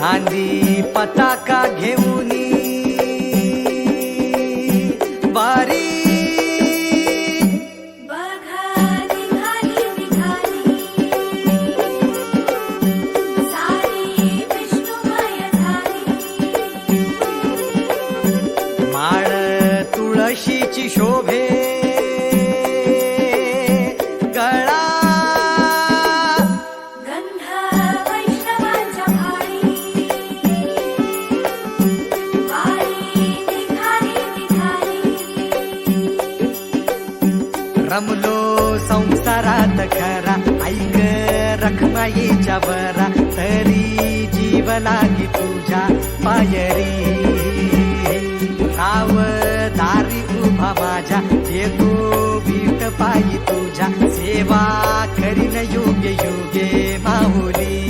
खांदी पताका घेऊनी वारी बघा निघाली निघाली सारी विष्णुमय झाली माळ तुळशीची शोभे गळा गंध वैष्णवांच्या भाळी वारी निघाली निघाली रमलो संसारात खरा ऐक रखमाईच्या बरा तरी जीव लागी तुझ्या पायरी राव दारी उभा माझ्या येतो भीट पायी तुझ्या सेवा करीन योग्य योगे माहुली